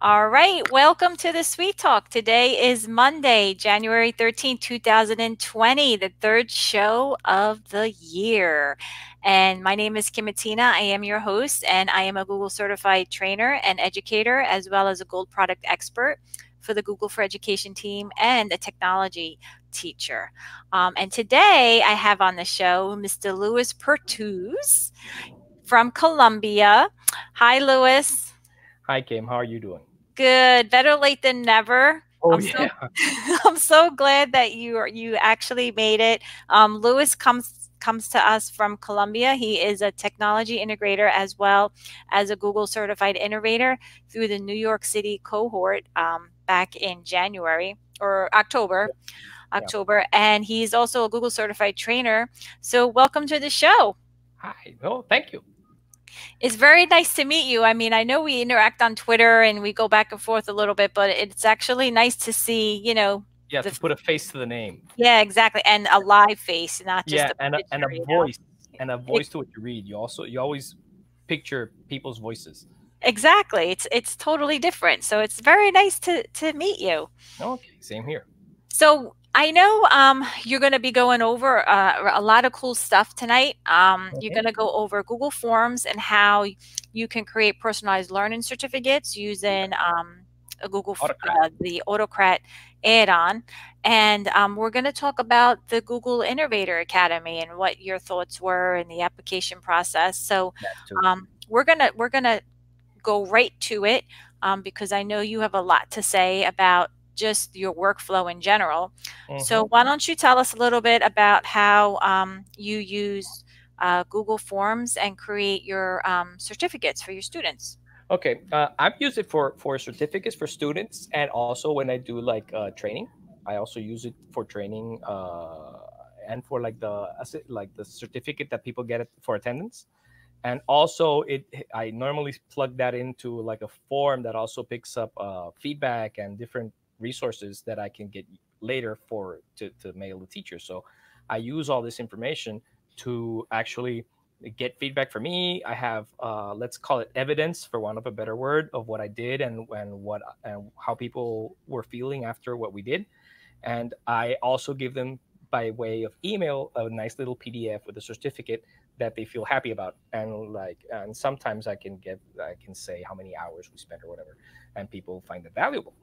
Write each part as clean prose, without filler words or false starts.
All right, welcome to the Sweet Talk. Today is Monday, January 13th, 2020, the third show of the year. And my name is Kimatina. I am your host, and I am a Google certified trainer and educator, as well as a gold product expert for the Google for Education team and a technology teacher. And today I have on the show Mr. Luis Pertuz from Colombia. Hi, Luis. Hi, Kim. How are you doing? Good. Better late than never. Oh, I'm so yeah. I'm so glad that you actually made it. Lewis comes to us from Colombia. He is a technology integrator as well as a Google certified innovator through the New York City cohort back in January or October. Yeah. October, and he's also a Google certified trainer. So welcome to the show. Hi. Oh, thank you. It's very nice to meet you. I mean, I know we interact on Twitter and we go back and forth a little bit, but it's actually nice to see, Yeah, the to put a face to the name. yeah, exactly, and a live face, not just Yeah, a and a picture. voice and a E- voice to what you read. You always picture people's voices. Exactly. It's totally different. So it's very nice to meet you. Okay, same here. So I know you're going to be going over a lot of cool stuff tonight. You're Mhm. going to go over Google Forms and how you can create personalized learning certificates using a Autocrat. the Autocrat add-on, and we're going to talk about the Google Innovator Academy and what your thoughts were in the application process. So That too. we're gonna go right to it because I know you have a lot to say about just your workflow in general. So hmm why don't you tell us a little bit about how you use Google Forms and create your certificates for your students? Okay, I've used it for certificates for students, and also when I do like training, I also use it for training and for like like the certificate that people get for attendance. And also I normally plug that into like a form that also picks up feedback and different resources that I can get later to mail the teacher. So I use all this information to actually get feedback for me. I have let's call it evidence, for want of a better word, of what I did and how people were feeling after what we did. And I also give them by way of email a nice little PDF with a certificate that they feel happy about. And sometimes I can say how many hours we spent or whatever, and people find it valuable.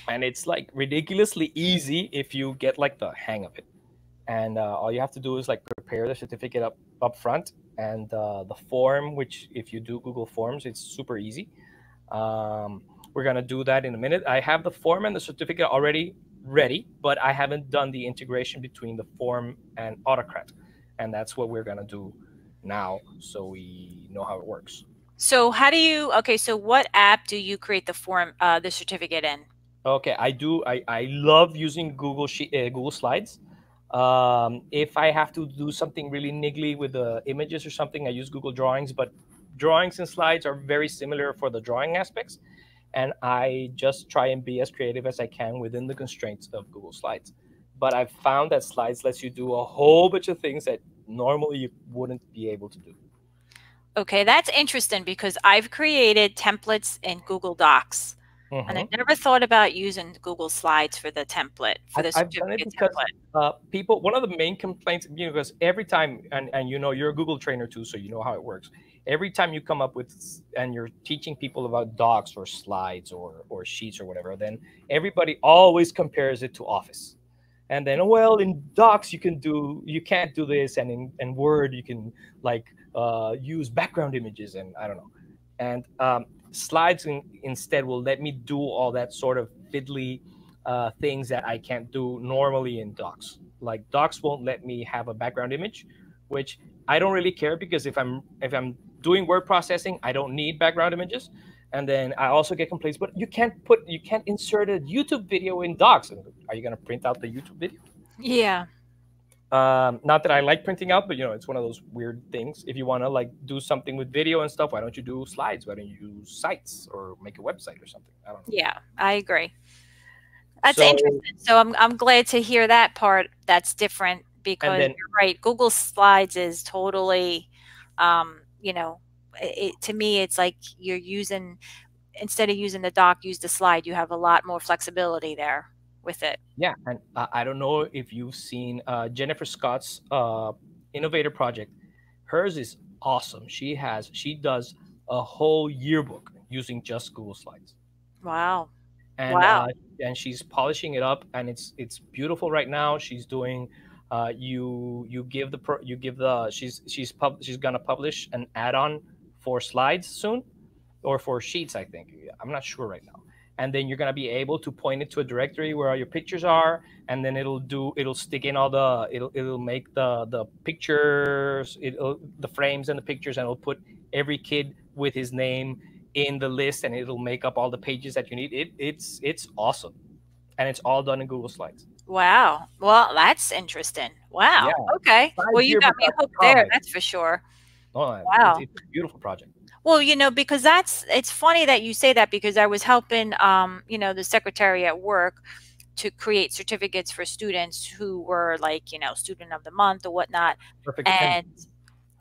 And it's like ridiculously easy if you get like the hang of it. And all you have to do is like prepare the certificate up front, and the form, which if you do Google Forms, it's super easy. um, we're gonna do that in a minute. I have the form and the certificate already ready, but I haven't done the integration between the form and Autocrat, and that's what we're gonna do now, so we know how it works. So how do you, okay, so what app do you create the certificate in? Okay, I do. I love using Google Slides. If I have to do something really niggly with the images or something, I use Google Drawings. But drawings and slides are very similar for the drawing aspects, and I just try and be as creative as I can within the constraints of Google Slides. But I've found that Slides lets you do a whole bunch of things that normally you wouldn't be able to do. Okay, that's interesting because I've created templates in Google Docs. And I hmm never thought about using Google Slides for the template, for the I've done it certificate because template. people, one of the main complaints, because every time, and you know, you're a Google trainer too, so you know how it works. Every time you come up with, and you're teaching people about docs or slides or sheets or whatever, then everybody always compares it to Office. And then, well, in docs you can't do this, and in Word you can like use background images, and I don't know. And slides instead will let me do all that sort of fiddly things that I can't do normally in docs. Like docs won't let me have a background image, which I don't really care, because if I'm doing word processing, I don't need background images. And then I also get complaints, but you can't insert a YouTube video in docs. Are you going to print out the YouTube video? Yeah. Not that I like printing out, but you know, it's one of those weird things. If you want to like do something with video and stuff, why don't you do slides? Why don't you use sites or make a website or something? I don't know. Yeah, I agree. That's So, interesting. So I'm glad to hear that part that's different and because then you're right. Google Slides is totally, you know, to me, it's like you're using instead of using the doc, use the slide. You have a lot more flexibility there with it. Yeah, and I don't know if you've seen Jennifer Scott's innovator project. Hers is awesome. She does a whole yearbook using just Google Slides, Wow. and Wow. she's polishing it up, and it's beautiful right now. She's doing you give you give the she's gonna publish an add-on for slides soon, or for sheets, I think. I'm not sure right now. And then you're gonna be able to point it to a directory where all your pictures are, and then it'll stick in all the it'll make the pictures, the frames and the pictures, and it'll put every kid with his name in the list, and it'll make up all the pages that you need. It's awesome, and it's all done in Google Slides. Wow. Well, that's interesting. Yeah, Wow. Okay. Well, you got me hooked there, comic. that's for sure. Oh, Wow. it's a beautiful project. Well, because it's funny that you say that, because I was helping, the secretary at work to create certificates for students who were like, student of the month or whatnot. Perfect And attendance.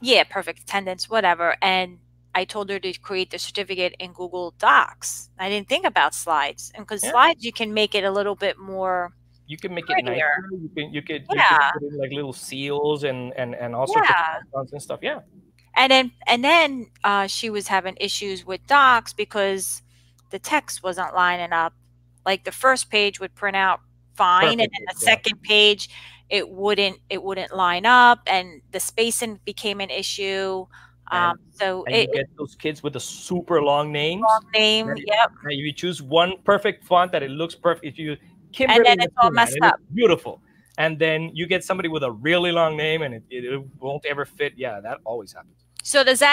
yeah, perfect attendance, whatever. And I told her to create the certificate in Google Docs. I didn't think about slides. And because Yeah, slides, you can make it a little bit more you can make it nicer. prettier. You could Yeah. put in like little seals and all sorts of Yeah. icons and stuff. Yeah, And then she was having issues with docs because the text wasn't lining up. Like the first page would print out fine, and then perfectly. the Yeah, second page it wouldn't line up, and the spacing became an issue. and So and you it get those kids with the super long wrong names. name, That it, yep, that you choose one perfect font that it looks perfect. If you and then Kimberly it's all Messina, and messed it looks up. beautiful, and then you get somebody with a really long name, and it won't ever fit. Yeah, that always happens. So does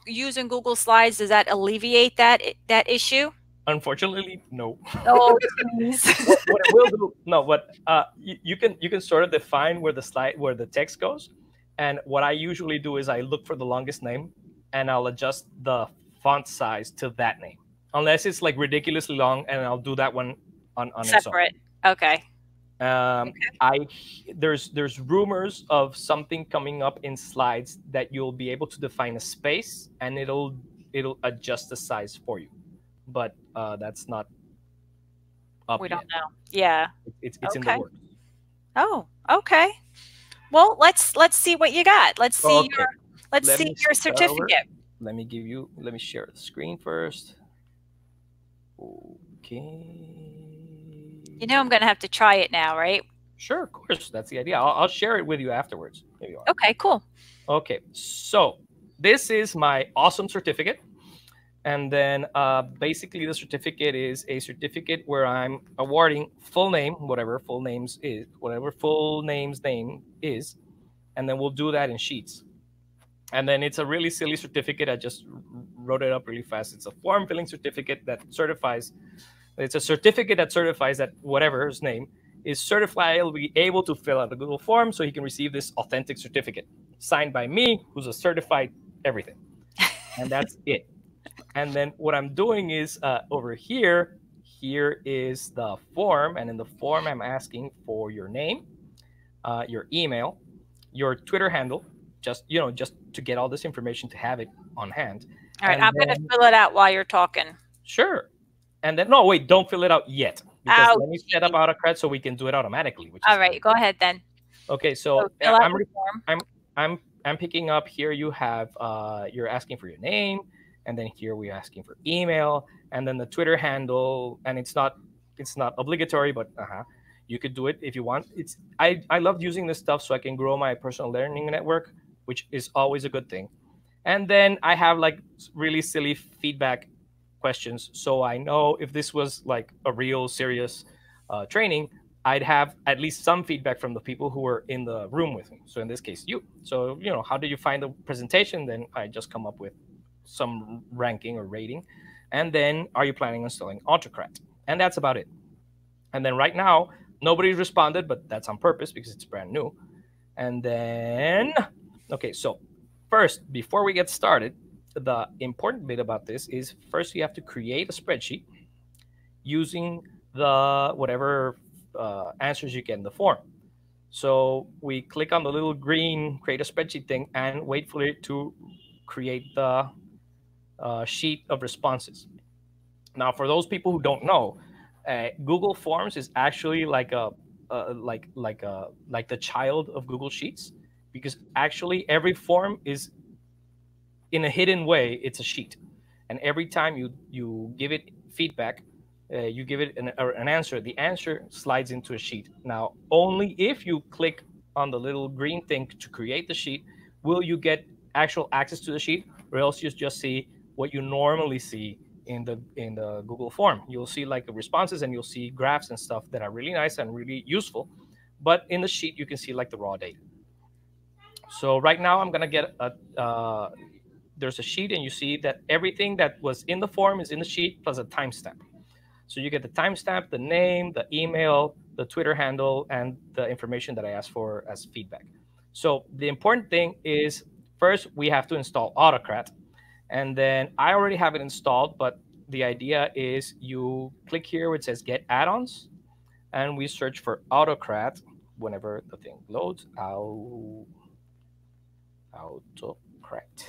using Google Slides, does that alleviate that issue? Unfortunately, no. Oh, jeez. What it will do, no, what you can sort of define where the text goes, and what I usually do is I look for the longest name, and I'll adjust the font size to that name, unless it's like ridiculously long, and I'll do that one on its own. Separate. Okay. I there's rumors of something coming up in slides that you'll be able to define a space, and it'll adjust the size for you, but that's not up We don't yet. know. Yeah. It's in the Okay. works. Oh, okay. Well, let's see what you got. Okay, Let's let see me your start over. certificate. Let me share the screen first. Okay. I'm gonna have to try it now, right? Sure, of course. That's the idea. I'll share it with you afterwards. Here you are. Okay, cool. Okay, so this is my awesome certificate. And then basically the certificate is a certificate where I'm awarding full name, whatever full names is, whatever full name's name is. And then we'll do that in sheets. And then it's a really silly certificate. I just wrote it up really fast. It's a form filling certificate that certifies. It's a certificate that certifies that whatever his name is certified, he'll be able to fill out a Google form so he can receive this authentic certificate signed by me, who's a certified everything. And that's it. And then what I'm doing is over here is the form. And in the form, I'm asking for your name, your email, your Twitter handle, just to get all this information, to have it on hand. All right, And I'm gonna then, fill it out while you're talking. sure. And then, no, wait, don't fill it out yet, because Oh, let me set up geez. Autocrat so we can do it automatically, which All is right, go ahead then. okay. So So fill out the form. I'm picking up here. You have you're asking for your name, and then here we're asking for email, and then the Twitter handle. And it's not obligatory, but you could do it if you want. I love using this stuff so I can grow my personal learning network, which is always a good thing. And then I have like really silly feedback questions, so I know if this was like a real serious training, I'd have at least some feedback from the people who were in the room with me. So in this case, you. So how did you find the presentation? Then I just come up with some ranking or rating, and then are you planning on installing Autocrat? And that's about it. And then right now, nobody's responded, but that's on purpose because it's brand new. And then, okay, so first, before we get started, the important bit about this is first you have to create a spreadsheet using the whatever answers you get in the form. So we click on the little green create a spreadsheet thing and wait for it to create the sheet of responses. Now, for those people who don't know, Google Forms is actually like a like the child of Google Sheets, because actually every form is in a hidden way, it's a sheet, and every time you give it feedback, you give it an answer, the answer slides into a sheet. Now, only if you click on the little green thing to create the sheet will you get actual access to the sheet, or else you just see what you normally see in the Google form. You'll see like the responses, and you'll see graphs and stuff that are really nice and really useful, but in the sheet you can see like the raw data. So right now I'm gonna get a there's a sheet, and you see that everything that was in the form is in the sheet plus a timestamp. So you get the timestamp, the name, the email, the Twitter handle, and the information that I asked for as feedback. So the important thing is, first we have to install Autocrat, and then I already have it installed, but the idea is you click here where it says get add-ons, and we search for Autocrat whenever the thing loads. Autocrat.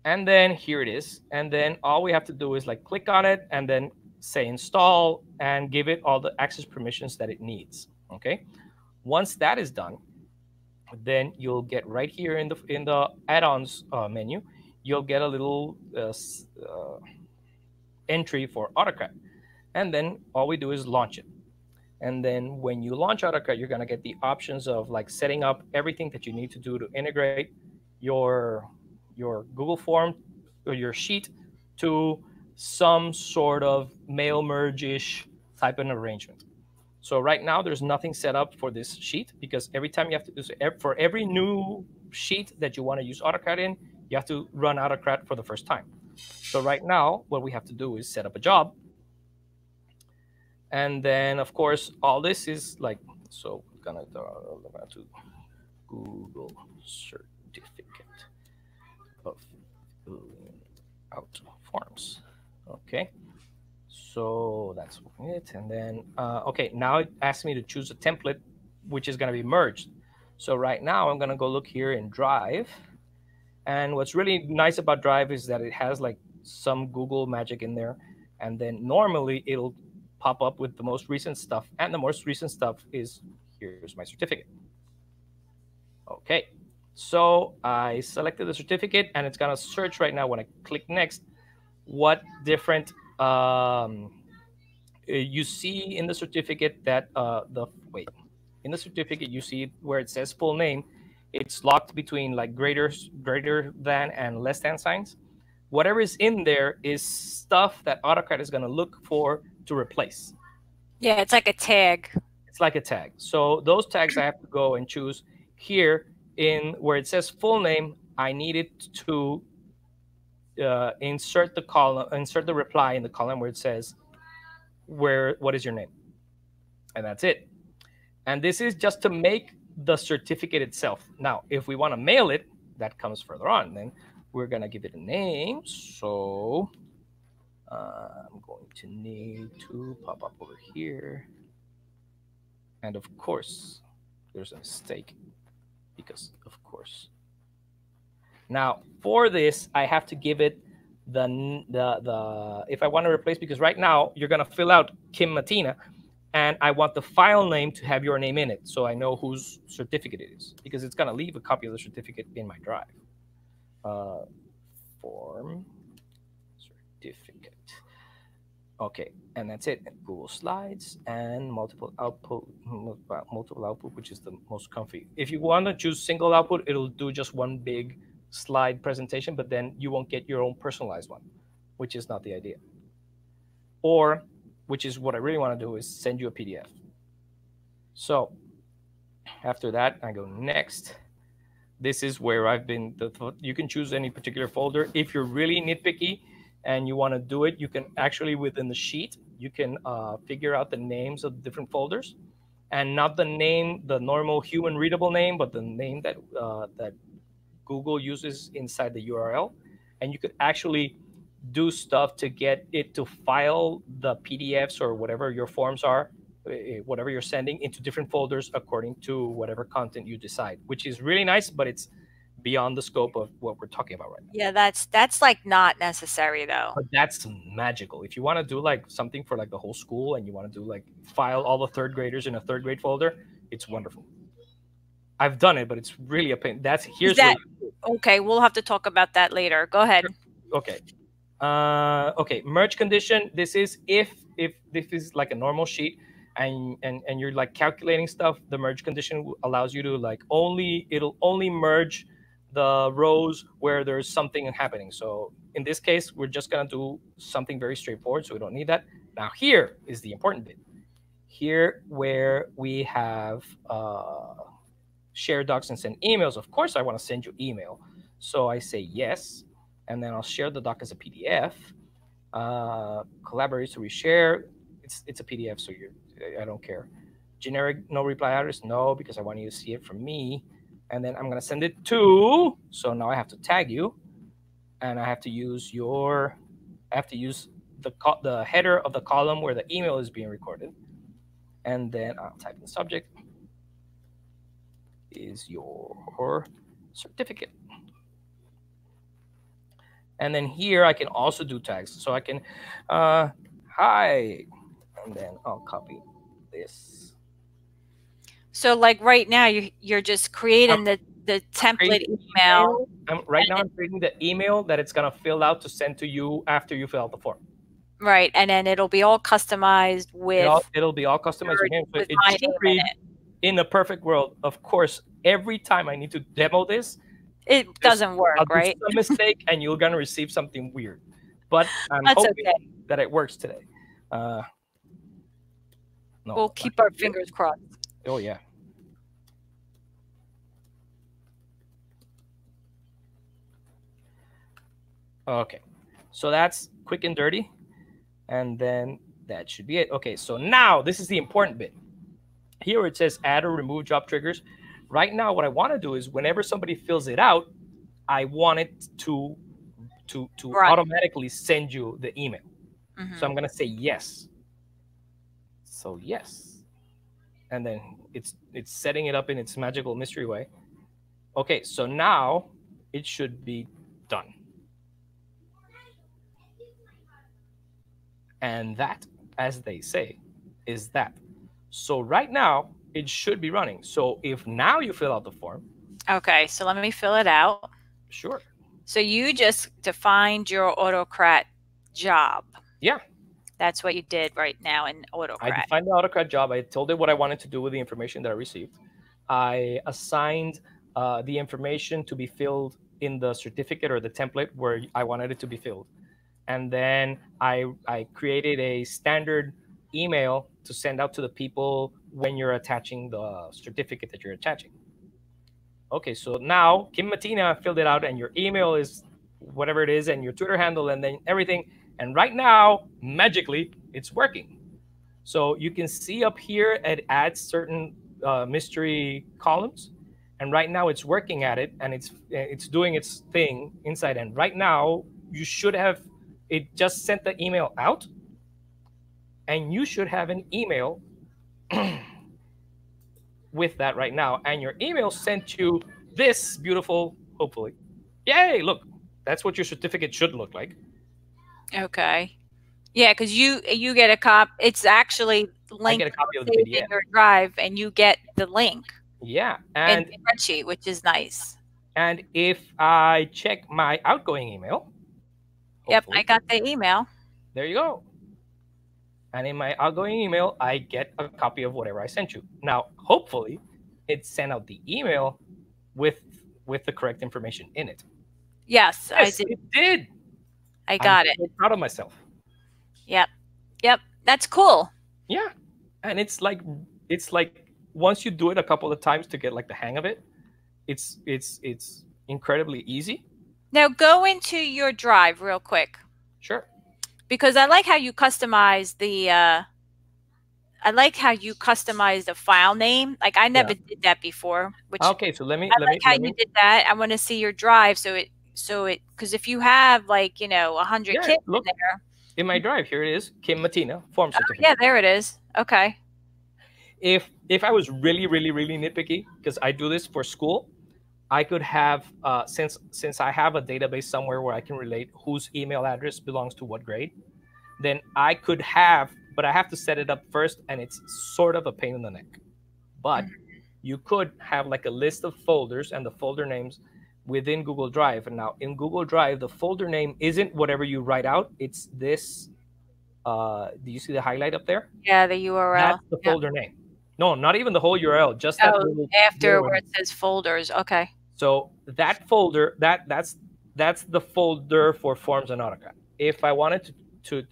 And then here it is. And then all we have to do is like click on it and then say install and give it all the access permissions that it needs. Okay. Once that is done, then you'll get right here in the add-ons menu, you'll get a little entry for Autocrat. And then all we do is launch it. And then when you launch Autocrat, you're going to get the options of like setting up everything that you need to do to integrate your Google form or your sheet to some sort of mail merge-ish type of arrangement. So right now there's nothing set up for this sheet, because every time you have to do, for every new sheet that you want to use Autocrat in, you have to run Autocrat for the first time. So right now what we have to do is set up a job. And then of course all this is like, so we're gonna to Google certificate of filling out forms. Okay, so that's it. And then okay, now it asks me to choose a template which is going to be merged. So right now I'm going to go look here in Drive, and what's really nice about Drive is that it has like some Google magic in there, and then normally it'll pop up with the most recent stuff, and the most recent stuff is, here's my certificate. Okay, so I selected the certificate, and it's gonna search right now when I click next what different you see in the certificate that in the certificate you see where it says full name, it's locked between like greater than and less than signs. Whatever is in there is stuff that Autocrat is going to look for to replace. Yeah, it's like a tag. It's like a tag. So those tags I have to go and choose here in where it says full name. I need it to insert the reply in the column where it says what is your name, and that's it. And this is just to make the certificate itself. Now, if we want to mail it, that comes further on. Then we're going to give it a name. So I'm going to need to pop up over here. And of course, there's a mistake because of course. Now, for this, I have to give it the if I want to replace, because right now you're going to fill out Kim Matina, and I want the file name to have your name in it, so I know whose certificate it is, because it's going to leave a copy of the certificate in my drive. Form certificate. Okay, and that's it. Google Slides and multiple output, which is the most comfy. If you want to choose single output, it'll do just one big slide presentation, but then you won't get your own personalized one, which is not the idea. Or, which is what I really want to do, is send you a PDF. So after that, I go next. This is where I've been. You can choose any particular folder. If you're really nitpicky and you want to do it, you can actually, within the sheet, you can figure out the names of the different folders, and not the name, the normal human readable name, but the name that that Google uses inside the URL. And you could actually do stuff to get it to file the PDFs or whatever your forms are, whatever you're sending, into different folders according to whatever content you decide, which is really nice, but it's beyond the scope of what we're talking about right now. Yeah, that's like not necessary though. But that's magical. If you want to do like something for like the whole school and you want to do like file all the third graders in a third grade folder, it's wonderful. I've done it, but it's really a pain. That's Is here's where that okay? We'll have to talk about that later. Go ahead. okay. Okay, merge condition. This is if this is like a normal sheet and you're like calculating stuff, the merge condition allows you to like it'll only merge the rows where there's something happening. So in this case, we're just gonna do something very straightforward, so we don't need that. Now here is the important bit. Here where we have share docs and send emails. Of course, I want to send you email, so I say yes, and then I'll share the doc as a PDF. Collaborate to reshare. It's a PDF, so I don't care. Generic no reply address, no, because I want you to see it from me. And then I'm gonna send it to. So now I have to tag you, and I have to use the header of the column where the email is being recorded, and then I'll type in the subject is your certificate. And then here I can also do tags. So I can, hi, and then I'll copy this. So like right now, you're just creating the template email. Right now I'm creating the email that it's gonna fill out to send to you after you fill out the form. Right, and then it'll be all customized with. It'll be all customized again. So it should read in a perfect world. Of course, every time I need to demo this, it doesn't work, I'll do right? some mistake, and you're gonna receive something weird. But I'm hoping that it works today. No, we'll keep our fingers crossed. Oh yeah. Okay, so that's quick and dirty, and then that should be it. Okay, so now this is the important bit. Here it says add or remove job triggers. Right now, what I want to do is whenever somebody fills it out, I want it to automatically send you the email. So I'm gonna say yes. So yes, and then it's setting it up in its magical mystery way. Okay, so now it should be done. And that, as they say, is that. So right now, it should be running. So if now you fill out the form. Okay, so let me fill it out. Sure. So you just defined your Autocrat job. Yeah. That's what you did right now in Autocrat. I defined the Autocrat job. I told it what I wanted to do with the information that I received. I assigned the information to be filled in the certificate or the template where I wanted it to be filled. And then I created a standard email to send out to the people when you're attaching the certificate that you're attaching. Okay, so now Kim Matina filled it out, and your email is whatever it is, and your Twitter handle, and then everything. And right now, magically, it's working. So you can see up here, it adds certain mystery columns. And right now, it's working at it, and it's doing its thing inside. And right now, you should have, it just sent the email out, and you should have an email with that right now. And your email sent you this beautiful, hopefully. Yay, look, that's what your certificate should look like. Okay. Yeah, because you get a copy. It's actually linked I get a copy of the PDF in your drive, and you get the link. Yeah, and in the spreadsheet, which is nice. And if I check my outgoing email, yep, I got the email. There you go. And in my outgoing email, I get a copy of whatever I sent you. Now, hopefully, it sent out the email with the correct information in it. Yes, I did. It did. I got it. I'm so proud of myself. Yep. That's cool. Yeah, and it's like once you do it a couple of times to get like the hang of it, it's incredibly easy. Now go into your drive real quick. Sure. Because I like how you customize the file name. Like I never did that before. Which okay, so let me. You did that. I want to see your drive, so it because if you have 100 kids in there. In my drive, here it is, Kim Matina form certificate. Yeah, there it is. Okay. If I was really nitpicky, because I do this for school, I could have since I have a database somewhere where I can relate whose email address belongs to what grade, then I could have, but I have to set it up first, and it's sort of a pain in the neck. But you could have like a list of folders and the folder names within Google Drive. And now in Google Drive, the folder name isn't whatever you write out. It's this. Do you see the highlight up there? Yeah, the URL. That's the Yeah. folder name. No, not even the whole URL, just that Oh, little after where one. it says folders. Okay. So that folder, that's the folder for forms and AutoCAD. If I wanted to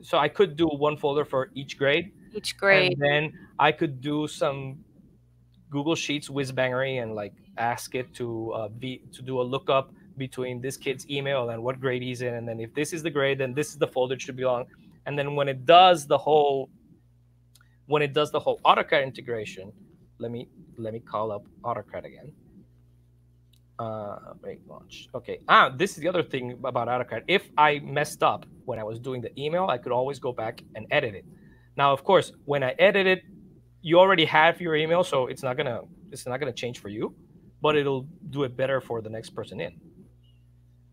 so I could do one folder for each grade, Each and grade. then I could do some Google Sheets whiz bangery and like ask it to do a lookup between this kid's email and what grade he's in, and then if this is the grade, then this is the folder it should belong. And then when it does the whole AutoCAD integration, let me call up AutoCAD again. Wait, launch. Okay. This is the other thing about AutoCAD. If I messed up when I was doing the email, I could always go back and edit it. Now, of course, when I edit it, you already have your email, so it's not gonna change for you, but it'll do it better for the next person in.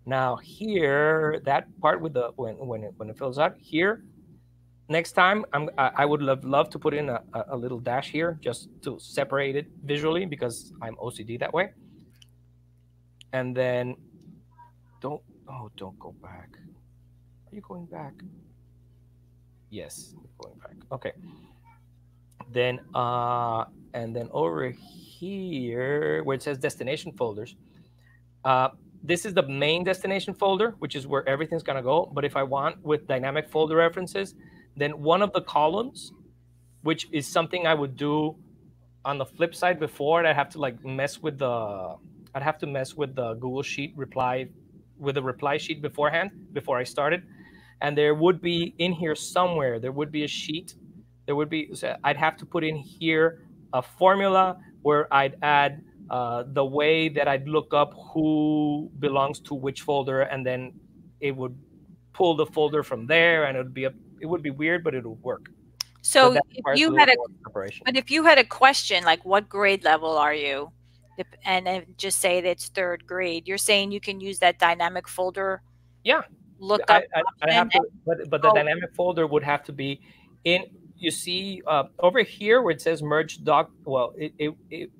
Now here, that part with the when it fills out here, next time I would love to put in a little dash here just to separate it visually because I'm OCD that way. And then don't go back. Are you going back? Yes, going back. Okay. Then and then over here where it says destination folders, this is the main destination folder, which is where everything's gonna go. But if I want with dynamic folder references, then one of the columns, which is something I would do on the flip side before, I'd have to like mess with the Google Sheet reply with the reply sheet beforehand before I started. And there would be in here somewhere, there would be a sheet. I'd have to put in here a formula where I'd add the way that I'd look up who belongs to which folder, and then it would pull the folder from there, and it would be weird, but it would work. So that if requires a you little had a, more preparation. but if you had a question like what grade level are you, and then just say that it's third grade, you're saying you can use that dynamic folder Yeah, lookup I'd option. have to, but the dynamic folder would have to be in. You see over here where it says merge doc. Well,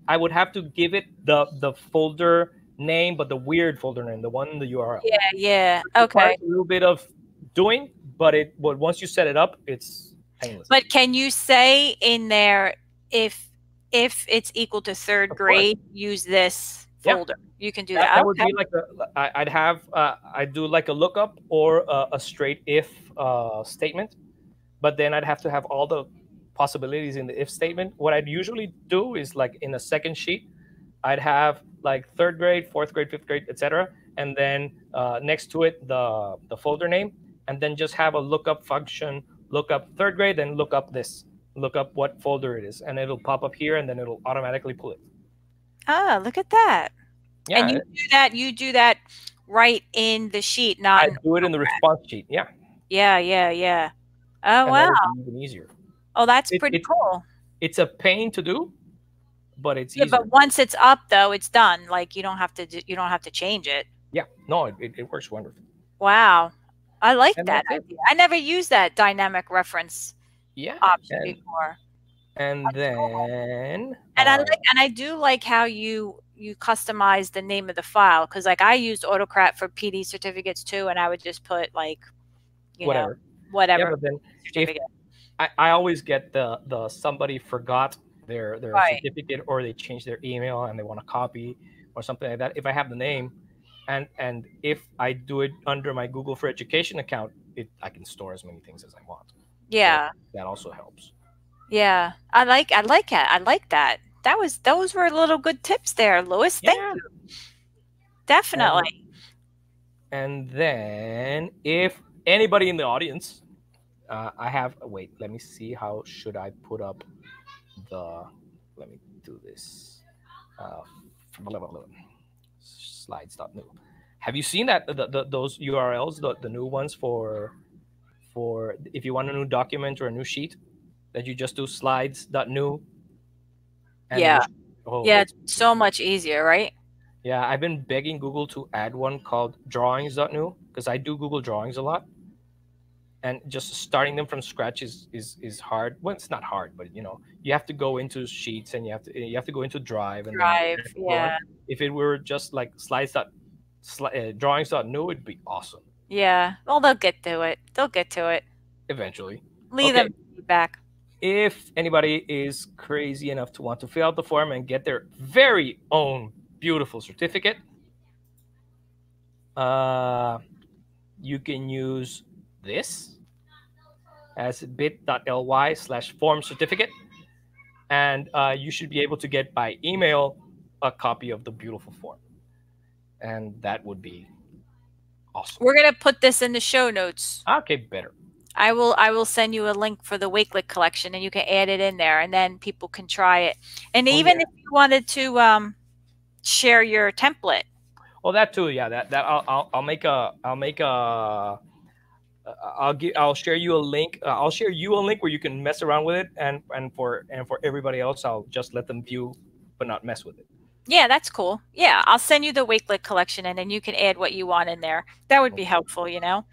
I would have to give it the folder name, but the weird folder name, the one in the URL. Yeah, yeah. It Okay. requires a little bit of doing, but once you set it up, it's painless. But can you say in there if it's equal to third grade, use this folder? Yeah. You can do that. That would be like I'd do like a lookup or a straight if statement, but then I'd have to have all the possibilities in the if statement. What I'd usually do is like in a second sheet, I'd have like third grade, fourth grade, fifth grade, etc., and then next to it the folder name, and then just have a lookup function, look up third grade, and look up what folder it is, and it'll pop up here, and then it'll automatically pull it. Ah, look at that. Yeah, and you do that right in the sheet, not I do it in the response sheet. Yeah. Yeah. Oh, and wow. even easier. Oh, that's pretty cool. It's a pain to do, but it's yeah, easier. but once it's up though, it's done. Like you don't have to change it. Yeah, no, it works wonderfully. Wow, I like that idea. I never used that dynamic reference option before. And that's then cool. And I do like how you customize the name of the file, because like I used Autocrat for PD certificates too, and I would just put like whatever. Yeah, but then certificate. I always get the somebody forgot their certificate, or they changed their email and they want a copy or something like that. If I have the name, and if I do it under my Google for Education account, I can store as many things as I want. Yeah, so that also helps. Yeah, I like it. I like that. Those were little good tips there, Luis. Thank you. Definitely. And then if anybody in the audience, wait, let me see, how should I put up let me do this. Slides.new. Have you seen that those URLs, the new ones for if you want a new document or a new sheet, that you just do slides.new? Yeah. It's so much easier, right? Yeah, I've been begging Google to add one called drawings.new because I do Google Drawings a lot, and just starting them from scratch is hard. Well, it's not hard, but you have to go into Sheets, and you have to go into Drive, and then Drive. add another Yeah. one. If it were just like drawings.new, it'd be awesome Yeah. Well, they'll get to it. They'll get to it. eventually. Leave Okay, them feedback. if anybody is crazy enough to want to fill out the form and get their very own beautiful certificate, uh, you can use this as bit.ly/form certificate, and you should be able to get by email a copy of the beautiful form, and that would be awesome. We're gonna put this in the show notes. Okay, better. I will send you a link for the Wakelet collection and you can add it in there and then people can try it. And Oh even yeah. if you wanted to share your template. Oh, that too. Yeah, that I'll share you a link. I'll share you a link where you can mess around with it, and for everybody else, I'll just let them view, but not mess with it. Yeah, that's cool. Yeah, I'll send you the Wakelet collection and then you can add what you want in there. That would be Okay. helpful, you know.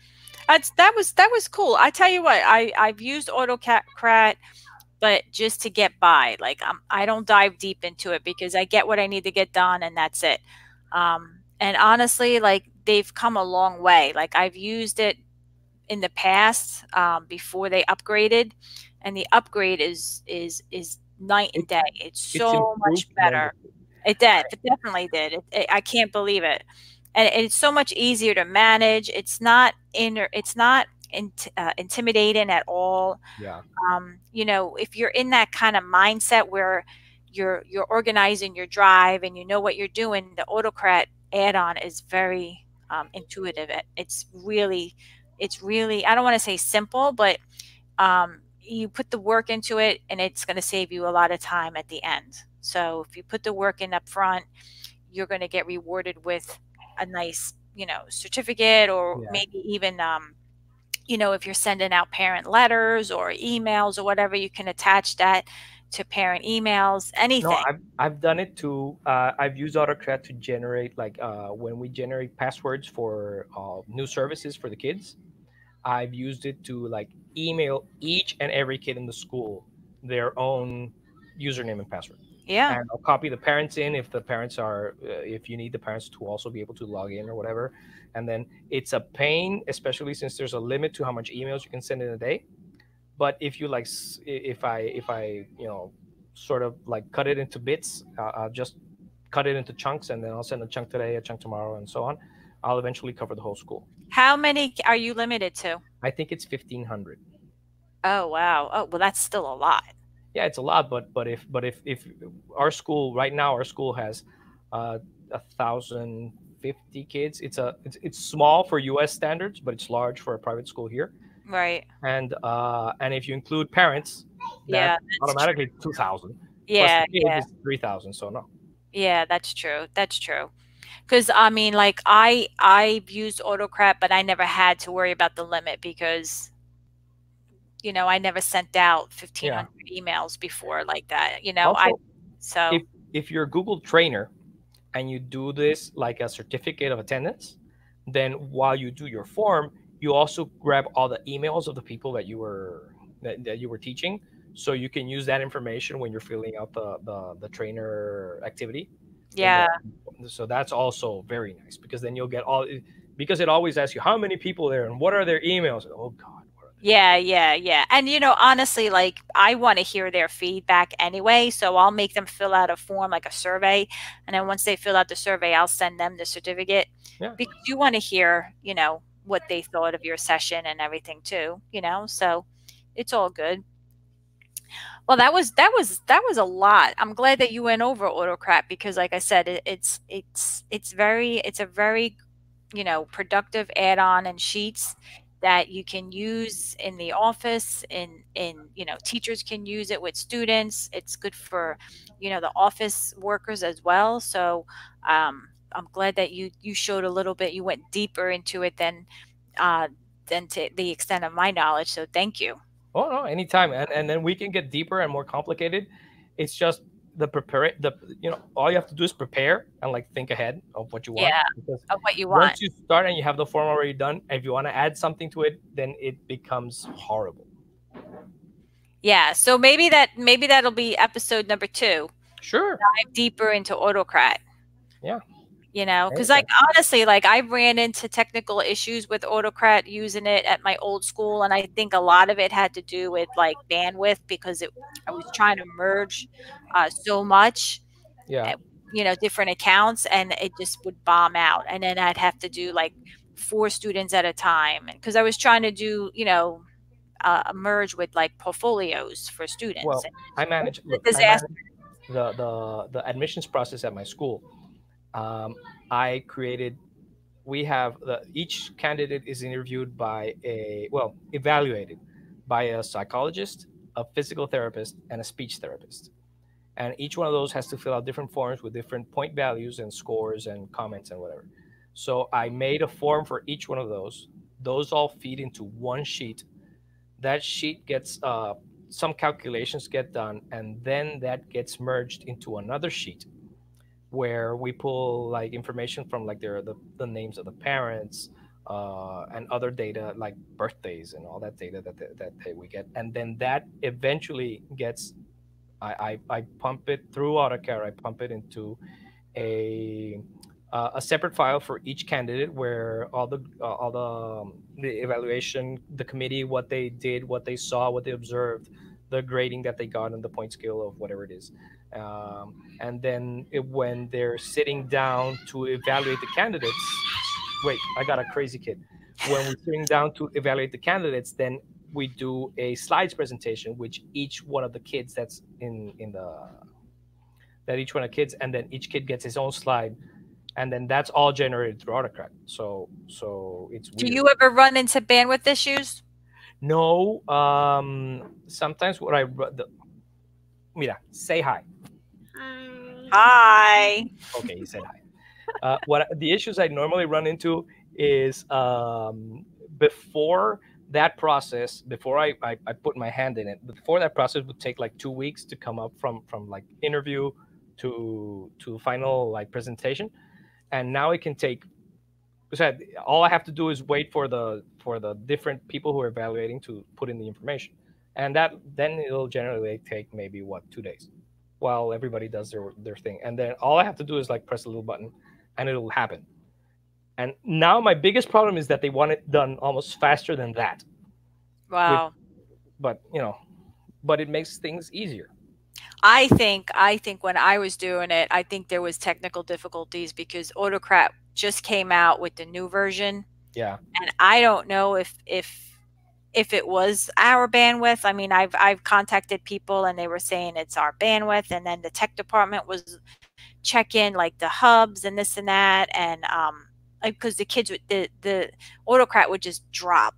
That was cool. I tell you what, I've used Autocrat, but just to get by. Like I don't dive deep into it because I get what I need to get done and that's it. And honestly, like they've come a long way. Like I've used it in the past before they upgraded, and the upgrade is night and It day. It's it's so much improved better. tremendously. It did. It definitely did. I can't believe it, and it's so much easier to manage. It's not intimidating at all. Yeah. If you're in that kind of mindset where you're organizing your drive and you know what you're doing, the Autocrat add-on is very intuitive. It's really I don't want to say simple, but you put the work into it and it's going to save you a lot of time at the end. So if you put the work in up front, you're going to get rewarded with a nice certificate, or Yeah. maybe even if you're sending out parent letters or emails or whatever, you can attach that to parent emails, No, anything. I've done it too. I've used AutoCAD to generate, like, when we generate passwords for new services for the kids. I've used it to, like, email each and every kid in the school their own username and password, Yeah. and I'll copy the parents in if the parents are if you need the parents to also be able to log in or whatever. And then it's a pain, especially since there's a limit to how much emails you can send in a day. But if you like, if I sort of like cut it into bits, I'll just cut it into chunks, and then I'll send a chunk today, a chunk tomorrow, and so on. I'll eventually cover the whole school. How many are you limited to? I think it's 1,500. Oh, wow. Oh, well, that's still a lot. Yeah, it's a lot, but if our school right now, our school has 1,050 kids. It's small for U.S. standards, but it's large for a private school here. Right. And if you include parents, that's Yeah, that's true. automatically 2,000. Plus the Yeah, kids yeah. is 3,000. So no. Yeah, that's true. That's true. Because I mean, like I've used Autocrat, but I never had to worry about the limit because I never sent out Yeah. 1,500 emails before like that. Also, So if if you're a Google trainer and you do this like a certificate of attendance, then while you do your form, you also grab all the emails of the people that you were teaching, so you can use that information when you're filling out the trainer activity in yeah, the so that's also very nice, because then you'll get all, because it always asks you how many people there and what are their emails. Oh God, what are their emails? yeah, yeah, yeah. And honestly, like I want to hear their feedback anyway, so I'll make them fill out a form, like a survey, and then once they fill out the survey, I'll send them the certificate Yeah. because you want to hear, what they thought of your session and everything too, so it's all good. Well, that was a lot. I'm glad that you went over Autocrat because, like I said, it's a very productive add-on and sheets that you can use in the office. In teachers can use it with students. It's good for the office workers as well. So I'm glad that you showed a little bit. You went deeper into it uh, than to the extent of my knowledge. So thank you. Oh no, anytime, and then we can get deeper and more complicated. It's just the prepare the all you have to do is prepare and like think ahead of what you want, Yeah, because of what you want. once you start and you have the form already done, and if you want to add something to it, then it becomes horrible. Yeah, so maybe that'll be episode number 2. Sure. Dive deeper into Autocrat. Yeah. Because Anytime. like honestly, like I ran into technical issues with Autocrat using it at my old school, and I think a lot of it had to do with like bandwidth because I was trying to merge so much, Yeah. uh, different accounts, and it just would bomb out, and then I'd have to do like 4 students at a time, and because I was trying to do a merge with like portfolios for students. Well, And I it manage. was Look, a I disaster. manage the admissions process at my school. Um, I created. We have each candidate is interviewed by evaluated by a psychologist, a physical therapist, and a speech therapist. And each one of those has to fill out different forms with different point values and scores and comments and whatever. So I made a form for each one of those. Those all feed into one sheet. That sheet gets some calculations get done, and then that gets merged into another sheet where we pull like information from like the names of the parents, and other data like birthdays and all that data that we get, and then that eventually gets I pump it through AutoCAD. I pump it into a a separate file for each candidate where the evaluation, the committee, what they did, what they saw, what they observed, the grading that they got, and the point scale of whatever it is. And then when they're sitting down to evaluate the candidates, wait, I got a crazy kid. When we're sitting down to evaluate the candidates, then we do a slides presentation, which each one of the kids that's in the that each one of the kids, and then each kid gets his own slide, and then that's all generated through Autocrat. So it's Do weird. you ever run into bandwidth issues? No, sometimes mira, say hi. Hi. Okay, he said hi. What the issues I normally run into is before that process, before I put my hand in it, before that process would take like 2 weeks to come up from like interview to final like presentation, and now it can take. So all I have to do is wait for the different people who are evaluating to put in the information, and that then it'll generally take maybe 2 days, while everybody does their thing, and then all I have to do is like press a little button, and it'll happen. And now my biggest problem is that they want it done almost faster than that. With, Wow. but but it makes things easier. I think when I was doing it, I think there was technical difficulties because Autocrat just came out with the new version, Yeah. and I don't know if it was our bandwidth. I mean, I've contacted people and they were saying it's our bandwidth, and then the tech department was checking like the hubs and this and that, and because the kids would the Autocrat would just drop,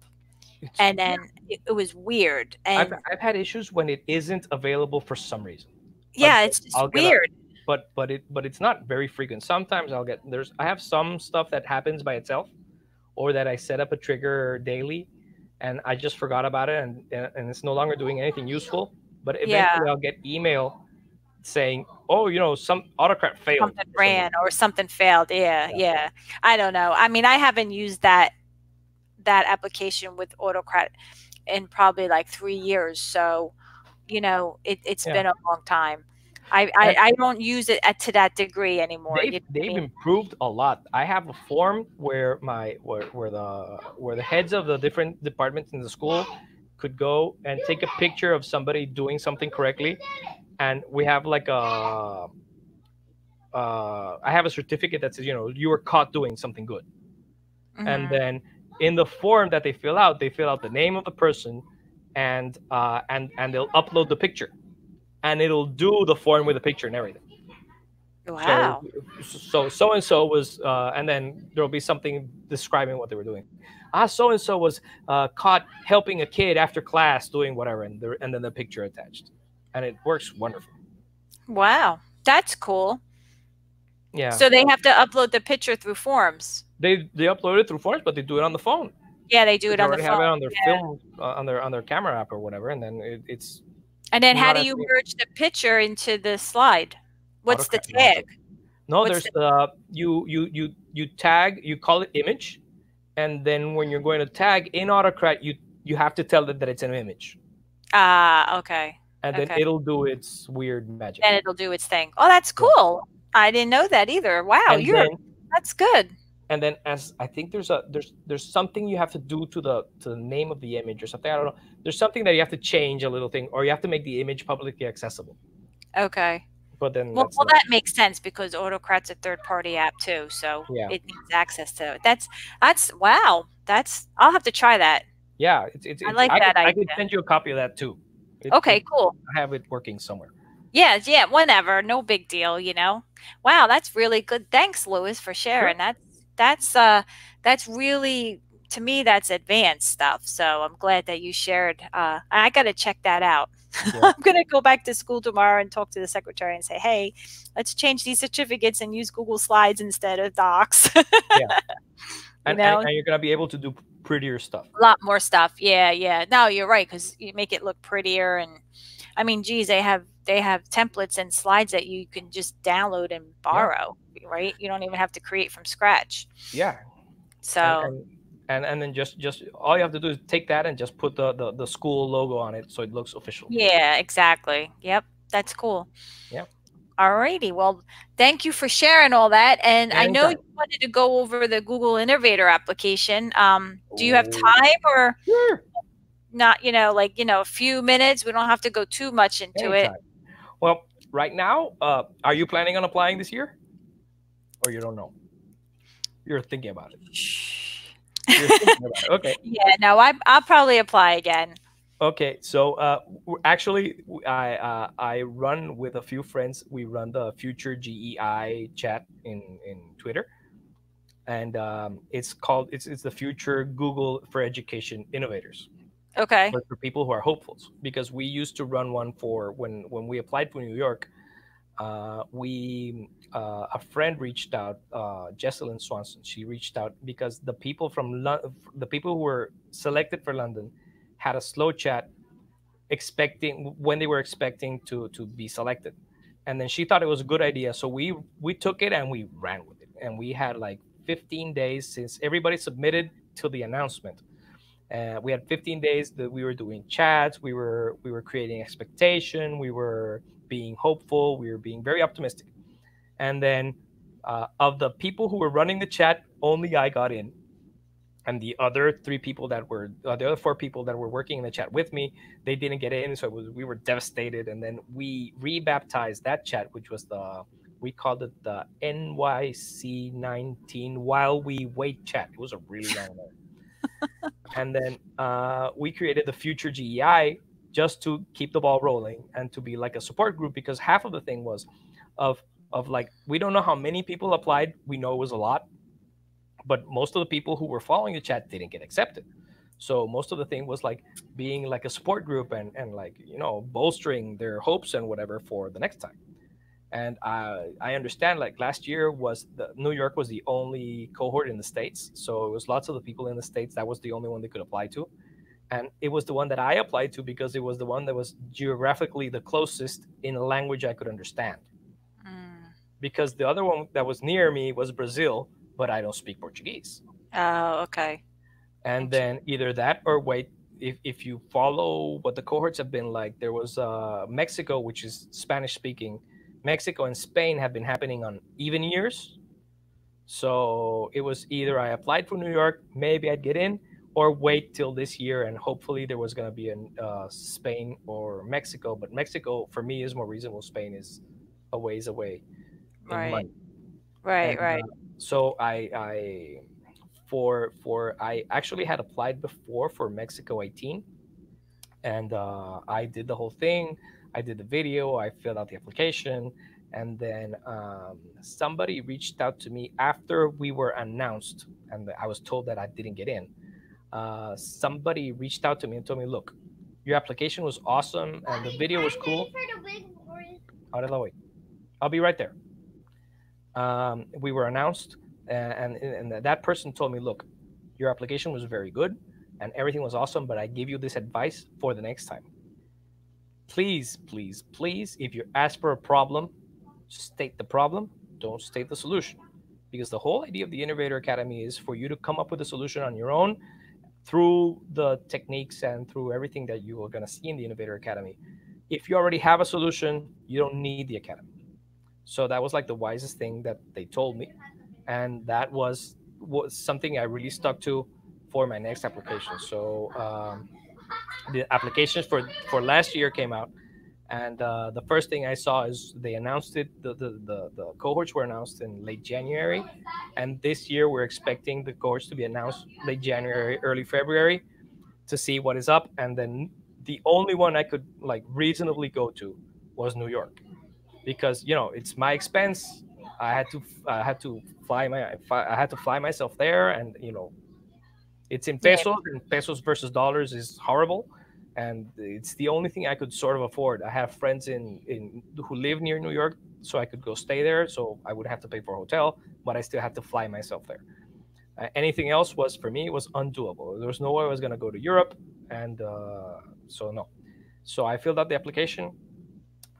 It's, and then it was weird, and I've had issues when it isn't available for some reason. yeah, it's just I'll get a weird. but it's not very frequent. Sometimes I have some stuff that happens by itself, or that I set up a trigger daily, and I just forgot about it, and it's no longer doing anything useful. But Yeah, eventually I'll get email saying, oh, some Autocrat failed something for some ran reason. or something failed. Yeah, Yeah. yeah. I don't know. I mean, I haven't used that application with Autocrat in probably like 3 years. So, it's Yeah. been a long time. And I don't use it to that degree anymore. You know what I they've mean? improved a lot. I have a form where where the heads of the different departments in the school could go and take a picture of somebody doing something correctly, and we have like I have a certificate that says you were caught doing something good, and Hmm. then in the form that they fill out the name of the person, and they'll upload the picture, and it'll do the form with the picture and everything. So Wow. so and so was, and then there'll be something describing what they were doing. So and so was caught helping a kid after class doing whatever, and then the picture attached, and it works wonderful. Wow. That's cool. Yeah, So they have to upload the picture through forms. they upload it through forms, but they do it on the phone. Yeah, they do it They on the already have phone. it on their Yeah. film, on their camera app or whatever, and then it's And then how not do as you merge the picture into the slide? What's the AutoCAD and tag? Auto. No, What's there's the you tag, you call it image, and then when you're going to tag in Autocrat, you have to tell it that it's an image, ah, okay. and then Okay. it'll do its weird magic. Then it'll do its thing. Oh, that's Yeah, cool. I didn't know that either. Wow, and you're then that's good. as I think there's something you have to do to the name of the image or something. I don't know. There's something that you have to change a little thing, or you have to make the image publicly accessible. Okay. But then Well, that's not. that makes sense because Autocrat's a third-party app too, so Yeah, it needs access to it. That's wow. That's I'll have to try that. yeah. I like I could that idea. send you a copy of that too. Okay, cool. I have it working somewhere. Yeah, yeah, whenever, no big deal, you know. Wow, that's really good. Thanks, Louis, for Sure. sharing. That's really to me that's advanced stuff. So I'm glad that you shared. I got to check that out. Yeah, I'm gonna go back to school tomorrow and talk to the secretary and say, "Hey, let's change these certificates and use Google Slides instead of Docs." yeah. You know, And you're gonna be able to do prettier stuff. a lot more stuff. Yeah, yeah. No, you're right because you make it look prettier and I mean, geez, they have templates and slides that you can just download and Yeah, borrow, right? You don't even have to create from scratch. yeah. And So, then just all you have to do is take that and just put the school logo on it so it looks official. yeah, exactly. Yep, that's cool. Yeah. Alrighty. Well, thank you for sharing all that. And I know you Anytime. wanted to go over the Google Innovator application. Do you have Oh, time or sure. not? A few minutes. We don't have to go too much into it. Anytime. Well, right now, are you planning on applying this year, or you don't know? You're thinking about it. You're thinking about it. Okay. Yeah, no, I'll probably apply again. Okay. So, actually, I run with a few friends. We run the Future GEI chat in Twitter, and it's the Future Google for Education Innovators. Okay. For people who are hopefuls, because we used to run one for when we applied for New York. We A friend reached out, Jesselyn Swanson. She reached out because the people who were selected for London had a slow chat expecting when they were expecting to be selected, and then she thought it was a good idea. So we took it and we ran with it, and we had like 15 days since everybody submitted till the announcement. We had 15 days that we were doing chats. We were creating expectation. We were being hopeful. We were being very optimistic. And then, of the people who were running the chat, only I got in, and the other the other four people that were working in the chat with me, they didn't get in. So we were devastated. And then we rebaptized that chat, which was we called it the NYC 19 while we wait chat. It was a really long name. And then, we created the Future GEI just to keep the ball rolling and to be like a support group, because half of the thing was of like, we don't know how many people applied. We know it was a lot, but most of the people who were following the chat didn't get accepted. So most of the thing was like being like a support group, and like, bolstering their hopes and whatever for the next time. And I understand, like, last year New York was the only cohort in the States, so it was lots of the people in the States. That was the only one they could apply to, and it was the one that I applied to because it was the one that was geographically the closest in a language I could understand. Mm. Because the other one that was near me was Brazil, but I don't speak Portuguese. Oh, okay. And then either that or wait. If you follow what the cohorts have been like, there was Mexico, which is Spanish speaking. Mexico and Spain have been happening on even years. So it was either I applied for New York, maybe I'd get in, or wait till this year, and hopefully there was going to be in Spain or Mexico. But Mexico, for me, is more reasonable. Spain is a ways away in Right. money. Right, And right. so I actually had applied before for Mexico 18, and I did the whole thing. I did the video. I filled out the application, and then somebody reached out to me after we were announced, and I was told that I didn't get in. Somebody reached out to me and told me, "Look, your application was awesome, and the video was cool." I'll be right there. We were announced, and that person told me, "Look, your application was very good, and everything was awesome, but I give you this advice for the next time. please, please, please, if you ask for a problem, state the problem, don't state the solution. Because the whole idea of the Innovator Academy is for you to come up with a solution on your own through the techniques and through everything that you are going to see in the Innovator Academy. If you already have a solution, you don't need the academy. So that was like the wisest thing that they told me, and that was something I really stuck to for my next application. So the applications for last year came out, and the first thing I saw is they announced it. The cohorts were announced in late January, and this year we're expecting the cohorts to be announced late January, early February, to see what is up. And then the only one I could like reasonably go to was New York, because it's my expense. I had to I had to fly myself there, and it's in Yeah, pesos, and pesos versus dollars is horrible. And it's the only thing I could sort of afford. I have friends in who live near New York, so I could go stay there. So I would have to pay for a hotel, but I still had to fly myself there. Anything else was, for me, was undoable. There was no way I was going to go to Europe, and so no. So I filled out the application.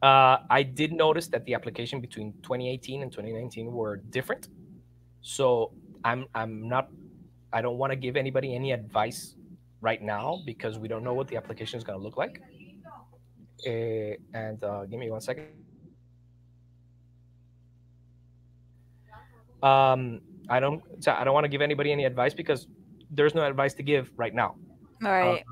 I did notice that the application between 2018 and 2019 were different. So I'm not I don't want to give anybody any advice right now because we don't know what the application is going to look like. And give me 1 second. I don't want to give anybody any advice because there's no advice to give right now. all Uh, right.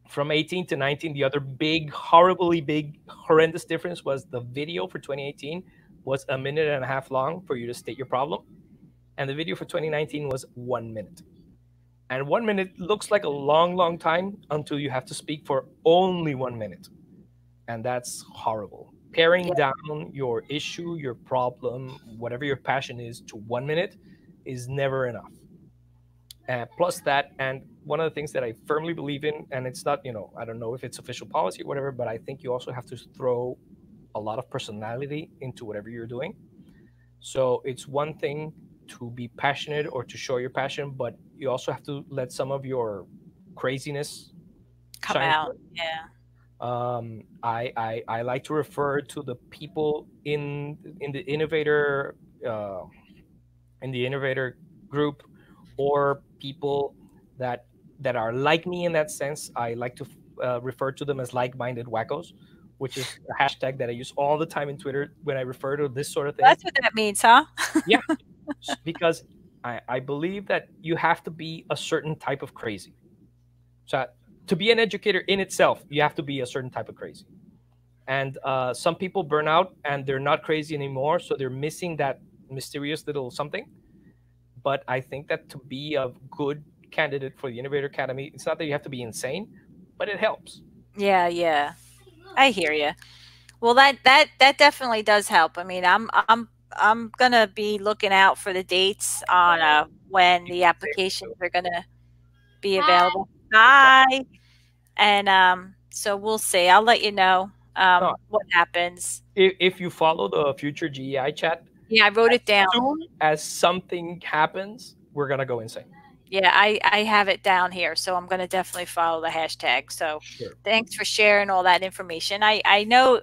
from 18 to 19, the other big, horribly big, horrendous difference was the video for 2018 was a minute and a half long for you to state your problem, and the video for 2019 was 1 minute. And 1 minute looks like a long, long time until you have to speak for only 1 minute. And that's horrible. Paring Yeah, down your issue, your problem, whatever your passion is, to 1 minute is never enough. Plus that, and one of the things that I firmly believe in, and it's not, I don't know if it's official policy or whatever, but I think you also have to throw a lot of personality into whatever you're doing. So it's one thing to be passionate or to show your passion, but you also have to let some of your craziness come shine out. through. Yeah. I like to refer to the people in the innovator uh, in the innovator group, or people that that are like me in that sense. I like to refer to them as like-minded wackos, which is a hashtag that I use all the time in Twitter when I refer to this sort of thing. That's what that means, huh? Yeah, because I believe that you have to be a certain type of crazy. So to be an educator in itself, you have to be a certain type of crazy. And some people burn out and they're not crazy anymore, so they're missing that mysterious little something. But I think that to be a good candidate for the Innovator Academy, it's not that you have to be insane, but it helps. Yeah, yeah. I hear you. Well, that definitely does help. I mean, I'm gonna be looking out for the dates on when the applications are gonna be available. Hi, and so we'll see. I'll let you know No, what happens. if you follow the future GEI chat, Yeah, I wrote it as down. soon as something happens, we're gonna go insane. Yeah, I have it down here, so I'm gonna definitely follow the hashtag. So Sure. thanks for sharing all that information. I know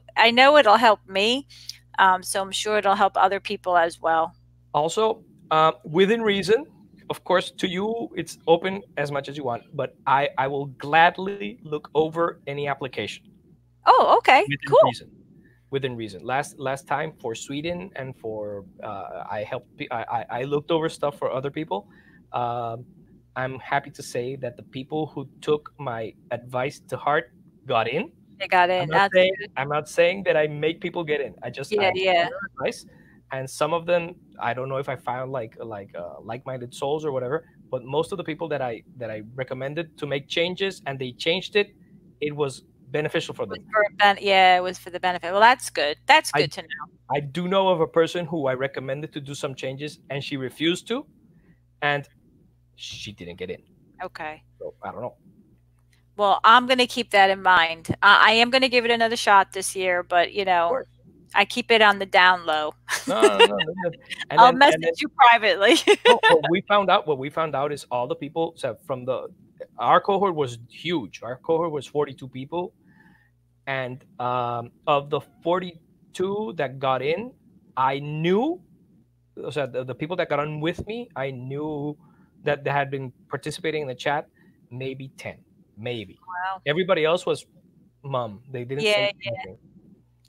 it'll help me, so I'm sure it'll help other people as well. Also, within reason, of course, to you, it's open as much as you want, but I will gladly look over any application Oh, okay, within cool. reason. Within reason. Last time for Sweden and for I helped. I looked over stuff for other people. Um, I'm happy to say that the people who took my advice to heart got in. They got I'm in. not That's saying good. I'm not saying that I make people get in. Yeah, I give yeah. them advice, and some of them I don't know if I found like-minded souls or whatever. But most of the people that I recommended to make changes and they changed it, it was beneficial for Was them. for yeah, it was for the benefit. Well, that's good. That's I good to know. I do know of a person who I recommended to do some changes and she refused to, and she didn't get in. Okay. So I don't know. Well, I'm gonna keep that in mind. I am gonna give it another shot this year, but Of course. I keep it on the down low. No, no, no, no, no. And I'll then and then message you privately. no, what we found out is all the people, so from the our cohort was huge. Our cohort was 42 people, And of the 42 that got in, I knew, so the people that got on with me, I knew that they had been participating in the chat, maybe 10, maybe. Wow. Everybody else was mum. They didn't Yeah, say anything.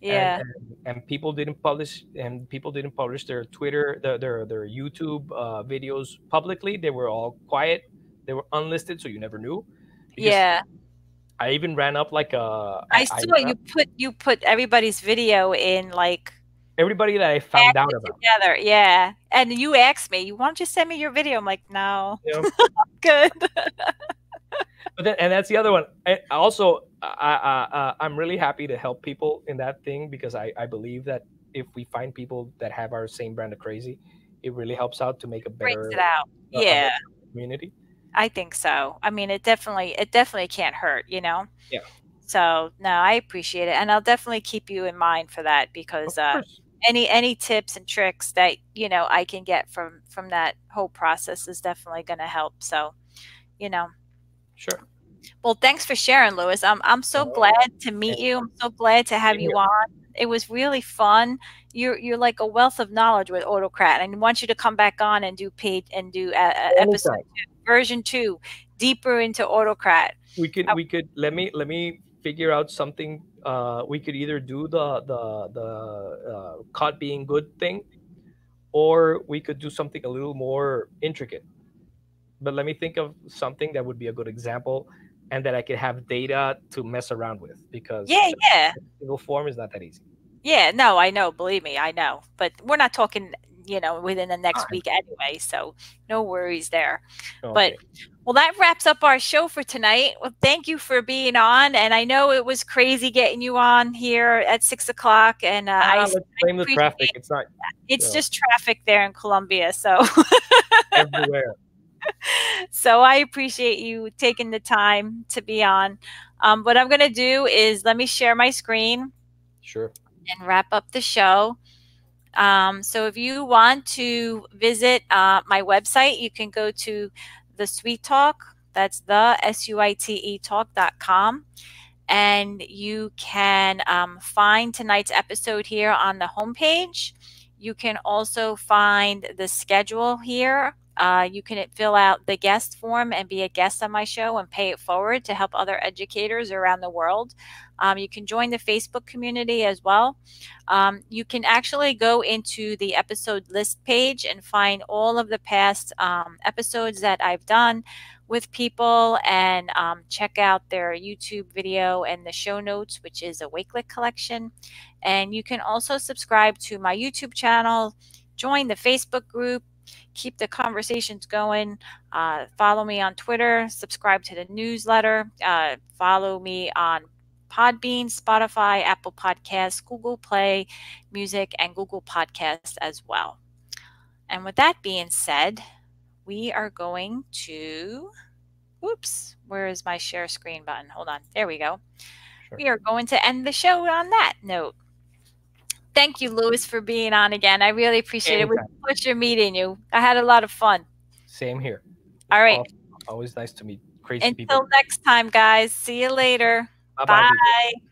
And, yeah, and people didn't publish, their Twitter, their YouTube videos publicly. They were all quiet. They were unlisted, so you never knew. Because yeah. I even ran up like a I I saw ran up you put everybody's video in, like, everybody that I found mashed out it about. together. Yeah. And you asked me, "Why don't you send me your video?" I'm like, "No." You know, Good. but then, and that's the other one. I also, I'm really happy to help people in that thing, because I believe that if we find people that have our same brand of crazy, it really helps out to make Brings it out. a Yeah, better community. I think so. I mean, it definitely can't hurt, you know? Yeah, So, no, I appreciate it, and I'll definitely keep you in mind for that of because, course, any tips and tricks that, I can get from that whole process is definitely gonna help. So, you know. sure. Well, thanks for sharing, Louis. I'm so No, glad to meet you. I'm so glad to have same you here. on. It was really fun. You're like a wealth of knowledge with Autocrat, and I want you to come back on and do episode Anytime. 2, version 2, deeper into Autocrat. Uh, We could let me figure out something. We could either do the cut being good thing, or we could do something a little more intricate. But let me think of something that would be a good example, and that I could have data to mess around with, because yeah, just yeah. single form is not that easy. Yeah, no, I know, believe me, I know. But we're not talking, within the Ah, next week anyway, so no worries there. But okay. well, that wraps up our show for tonight. Well, thank you for being on, and I know it was crazy getting you on here at 6 o'clock, and Let's blame the traffic. appreciate. It's not, you It's know, just traffic there in Colombia, so everywhere. so I appreciate you taking the time to be on. What I'm going to do is let me share my screen Sure. and wrap up the show. So if you want to visit my website, you can go to the Sweet Talk. That's the SUITE talk.com. And you can find tonight's episode here on the homepage. You can also find the schedule here. You can fill out the guest form and be a guest on my show and pay it forward to help other educators around the world. You can join the Facebook community as well. You can actually go into the episode list page and find all of the past episodes that I've done with people, and check out their YouTube video and the show notes, which is a Wakelet collection. And you can also subscribe to my YouTube channel, join the Facebook group, keep the conversations going, follow me on Twitter, subscribe to the newsletter, follow me on Podbean, Spotify, Apple Podcasts, Google Play Music, and Google Podcasts as well. And with that being said, we are going to, oops, where is my share screen button? Hold on. There we go. Sure. We are going to end the show on that note. Thank you, Louis, for being on again. I really appreciate it. It was Anytime. a pleasure meeting you. I had a lot of fun. Same here. All It's right. awesome. Always nice to meet crazy people. Until next time, guys. See you later. Bye bye, people. Bye.